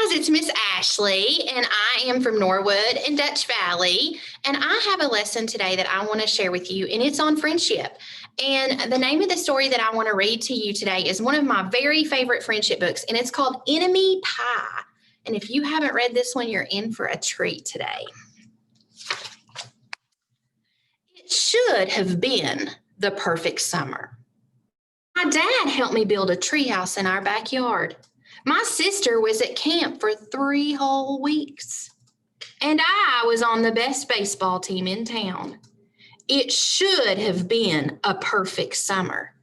It's Miss Ashley, and I am from Norwood and Dutch Valley. And I have a lesson today that I want to share with you, and it's on friendship. And the name of the story that I want to read to you today is one of my very favorite friendship books, and it's called Enemy Pie. And if you haven't read this one, you're in for a treat today. It should have been the perfect summer. My dad helped me build a treehouse in our backyard. My sister was at camp for 3 whole weeks. And I was on the best baseball team in town. It should have been a perfect summer,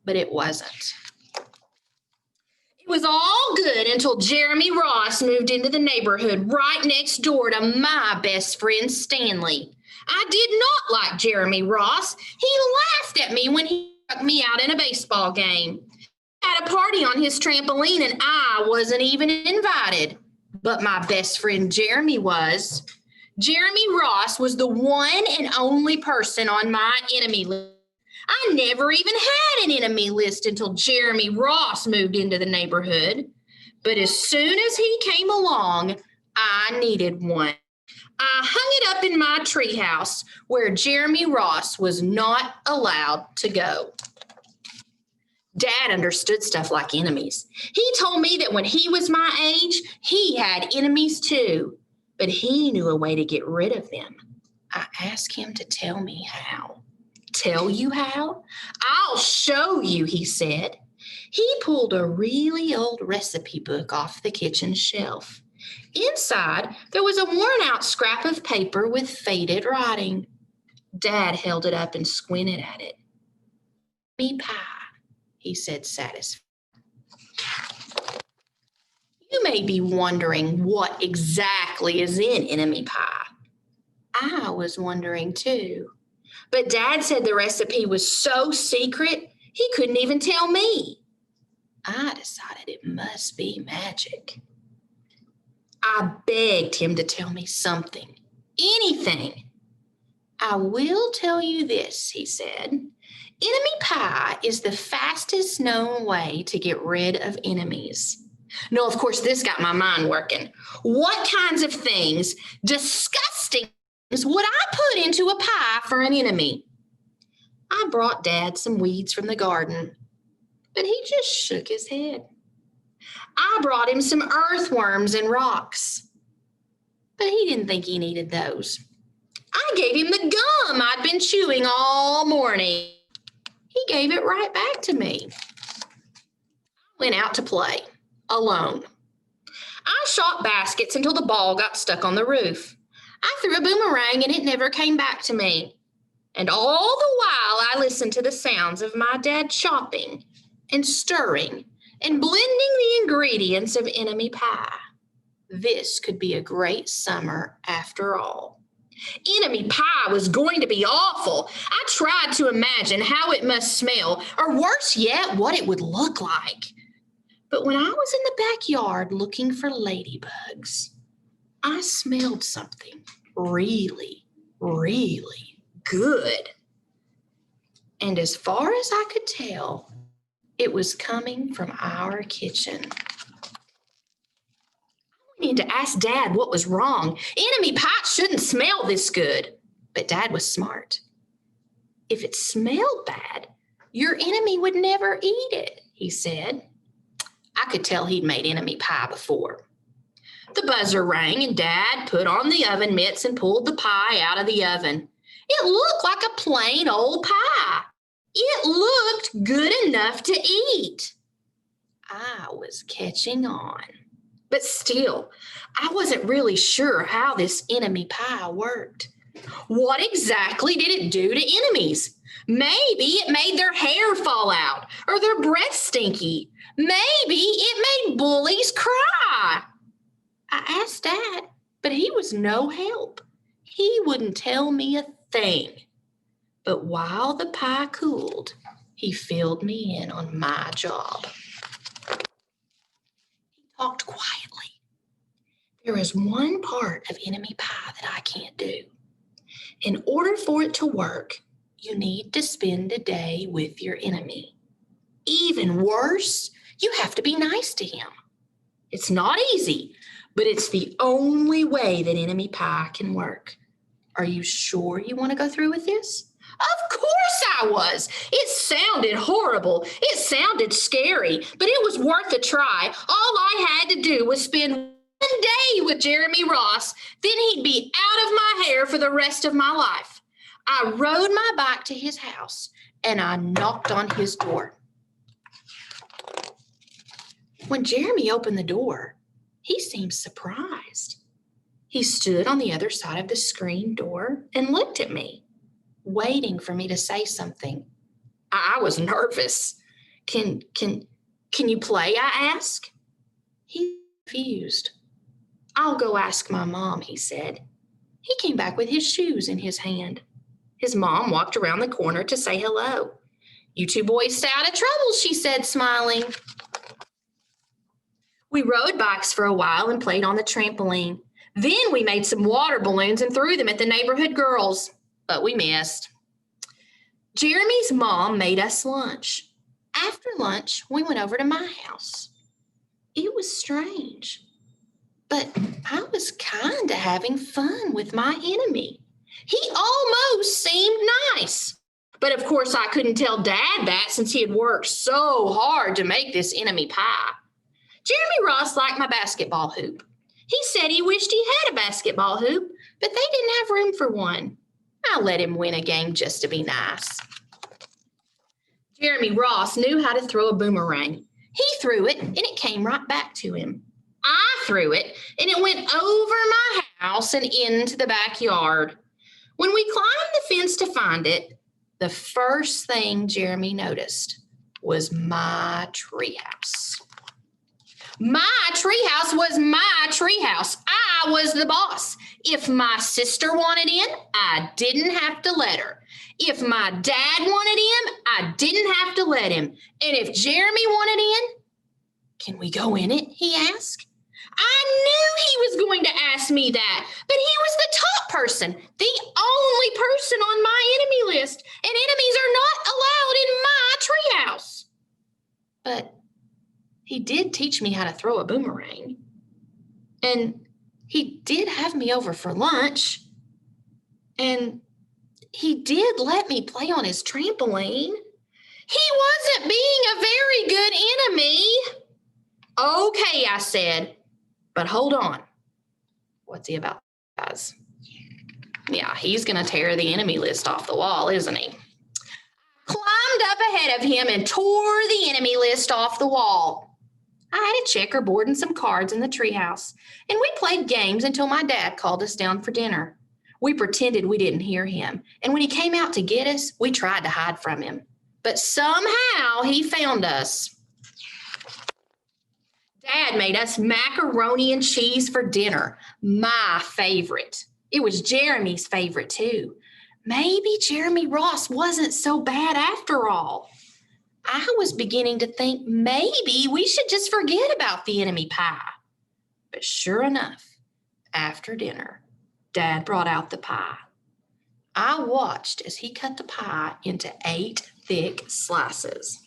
but it wasn't. It was all good until Jeremy Ross moved into the neighborhood right next door to my best friend Stanley. I did not like Jeremy Ross. He laughed at me when he took me out in a baseball game. Had a party on his trampoline and I wasn't even invited. But my best friend Jeremy was. Jeremy Ross was the one and only person on my enemy list. I never even had an enemy list until Jeremy Ross moved into the neighborhood. But as soon as he came along, I needed one. I hung it up in my treehouse where Jeremy Ross was not allowed to go. Dad understood stuff like enemies. He told me that when he was my age, he had enemies too, but he knew a way to get rid of them. I asked him to tell me how. Tell you how? I'll show you, he said. He pulled a really old recipe book off the kitchen shelf. Inside, there was a worn-out scrap of paper with faded writing. Dad held it up and squinted at it. "Me pie," he said, satisfied. You may be wondering what exactly is in enemy pie. I was wondering too. But Dad said the recipe was so secret, he couldn't even tell me. I decided it must be magic. I begged him to tell me something, anything. "I will tell you this," he said. "Enemy pie is the fastest known way to get rid of enemies." No, of course, this got my mind working. What kinds of things, disgusting things, would I put into a pie for an enemy? I brought Dad some weeds from the garden, but he just shook his head. I brought him some earthworms and rocks, but he didn't think he needed those. I gave him the gum I'd been chewing all morning. He gave it right back to me. I went out to play, alone. I shot baskets until the ball got stuck on the roof. I threw a boomerang and it never came back to me. And all the while I listened to the sounds of my dad chopping and stirring and blending the ingredients of enemy pie. This could be a great summer after all. Enemy pie was going to be awful. I tried to imagine how it must smell, or worse yet, what it would look like. But when I was in the backyard looking for ladybugs, I smelled something really, really good. And as far as I could tell, it was coming from our kitchen. I need to ask Dad what was wrong. Enemy pie shouldn't smell this good. But Dad was smart. If it smelled bad, your enemy would never eat it, he said. I could tell he'd made enemy pie before. The buzzer rang and Dad put on the oven mitts and pulled the pie out of the oven. It looked like a plain old pie. It looked good enough to eat. I was catching on. But still, I wasn't really sure how this enemy pie worked. What exactly did it do to enemies? Maybe it made their hair fall out or their breath stinky. Maybe it made bullies cry. I asked Dad, but he was no help. He wouldn't tell me a thing. But while the pie cooled, he filled me in on my job. He talked quietly. There is one part of enemy pie that I can't do. In order for it to work, you need to spend a day with your enemy. Even worse, you have to be nice to him. It's not easy, but it's the only way that enemy pie can work. Are you sure you want to go through with this? Of course I was. It sounded horrible. It sounded scary, but it was worth a try. All I had to do was spend one day with Jeremy Ross. Then he'd be out of my hair for the rest of my life. I rode my bike to his house and I knocked on his door. When Jeremy opened the door, he seemed surprised. He stood on the other side of the screen door and looked at me, waiting for me to say something. I was nervous. Can you play? I asked. He refused. I'll go ask my mom, he said. He came back with his shoes in his hand. His mom walked around the corner to say hello. You two boys stay out of trouble, she said, smiling. We rode bikes for a while and played on the trampoline. Then we made some water balloons and threw them at the neighborhood girls, but we missed. Jeremy's mom made us lunch. After lunch, we went over to my house. It was strange, but I was kind of having fun with my enemy. He almost seemed nice. But of course, I couldn't tell Dad that since he had worked so hard to make this enemy pie. Jeremy Ross liked my basketball hoop. He said he wished he had a basketball hoop, but they didn't have room for one. I let him win a game just to be nice. Jeremy Ross knew how to throw a boomerang. He threw it, and it came right back to him. I threw it, and it went over my house and into the backyard. When we climbed the fence to find it, the first thing Jeremy noticed was my treehouse. My treehouse was my treehouse. I was the boss. If my sister wanted in, I didn't have to let her. If my dad wanted in, I didn't have to let him. And if Jeremy wanted in, can we go in it? He asked. I knew he was going to ask me that, but he was the top person, the only person on my enemy list, and enemies are not allowed in my treehouse. But he did teach me how to throw a boomerang. And he did have me over for lunch. And he did let me play on his trampoline. He wasn't being a very good enemy. Okay, I said, but hold on. What's he about, guys? Yeah, he's going to tear the enemy list off the wall, isn't he? Climbed up ahead of him and tore the enemy list off the wall. I had a checkerboard and some cards in the treehouse, and we played games until my dad called us down for dinner. We pretended we didn't hear him, and when he came out to get us, we tried to hide from him. But somehow he found us. Dad made us macaroni and cheese for dinner, my favorite. It was Jeremy's favorite too. Maybe Jeremy Ross wasn't so bad after all. I was beginning to think maybe we should just forget about the enemy pie. But sure enough, after dinner, Dad brought out the pie. I watched as he cut the pie into 8 thick slices.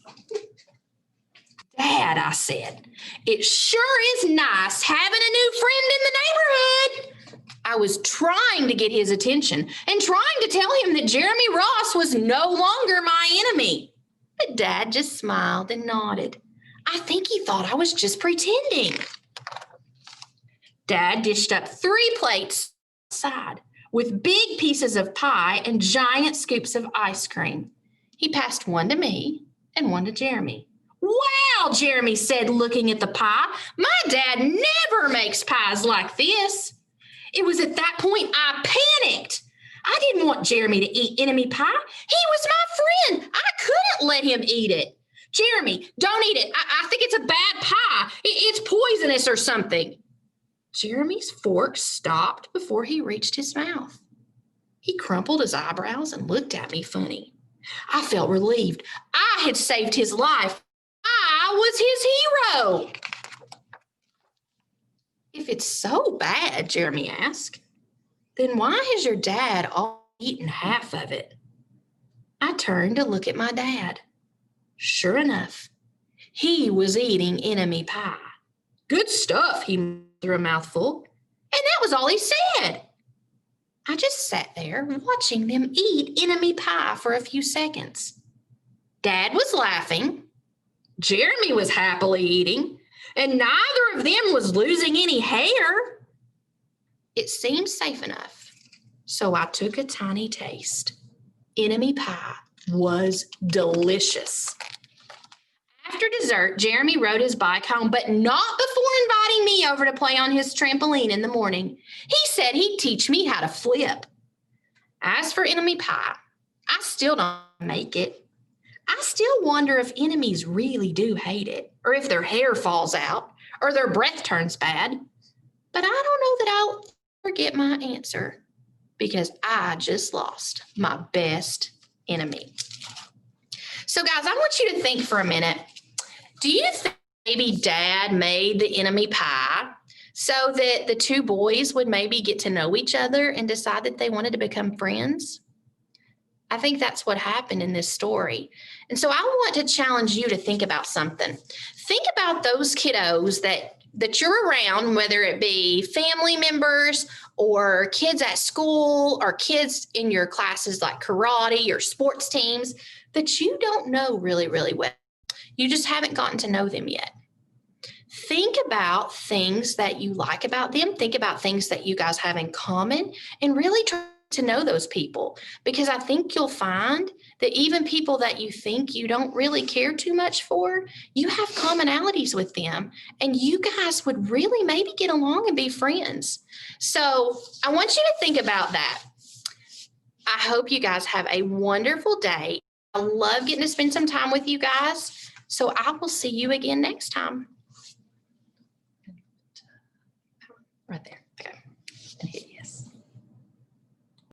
Dad, I said, it sure is nice having a new friend in the neighborhood. I was trying to get his attention and trying to tell him that Jeremy Ross was no longer my enemy. But Dad just smiled and nodded. I think he thought I was just pretending. Dad dished up 3 plates outside with big pieces of pie and giant scoops of ice cream. He passed one to me and one to Jeremy. Wow, Jeremy said, looking at the pie. My dad never makes pies like this. It was at that point I panicked. I didn't want Jeremy to eat enemy pie. He was my friend. I couldn't let him eat it. Jeremy, don't eat it. I think it's a bad pie. It's poisonous or something. Jeremy's fork stopped before he reached his mouth. He crumpled his eyebrows and looked at me funny. I felt relieved. I had saved his life. I was his hero. If it's so bad, Jeremy asked, then why has your dad all eaten half of it? I turned to look at my dad. Sure enough, he was eating enemy pie. Good stuff, he muttered through a mouthful. And that was all he said. I just sat there watching them eat enemy pie for a few seconds. Dad was laughing. Jeremy was happily eating, and neither of them was losing any hair. It seemed safe enough, so I took a tiny taste. Enemy pie was delicious. After dessert, Jeremy rode his bike home, but not before inviting me over to play on his trampoline in the morning. He said he'd teach me how to flip. As for enemy pie, I still don't make it. I still wonder if enemies really do hate it, or if their hair falls out, or their breath turns bad. But I don't know that I'll ever get my answer, because I just lost my best enemy. So guys, I want you to think for a minute. Do you think maybe Dad made the enemy pie so that the two boys would maybe get to know each other and decide that they wanted to become friends? I think that's what happened in this story. And so I want to challenge you to think about something. Think about those kiddos that you're around, whether it be family members or kids at school or kids in your classes like karate or sports teams that you don't know really, really well. You just haven't gotten to know them yet. Think about things that you like about them. Think about things that you guys have in common and really try to know those people, because I think you'll find that even people that you think you don't really care too much for, you have commonalities with them and you guys would really maybe get along and be friends. So I want you to think about that. I hope you guys have a wonderful day. I love getting to spend some time with you guys. So I will see you again next time. Right there.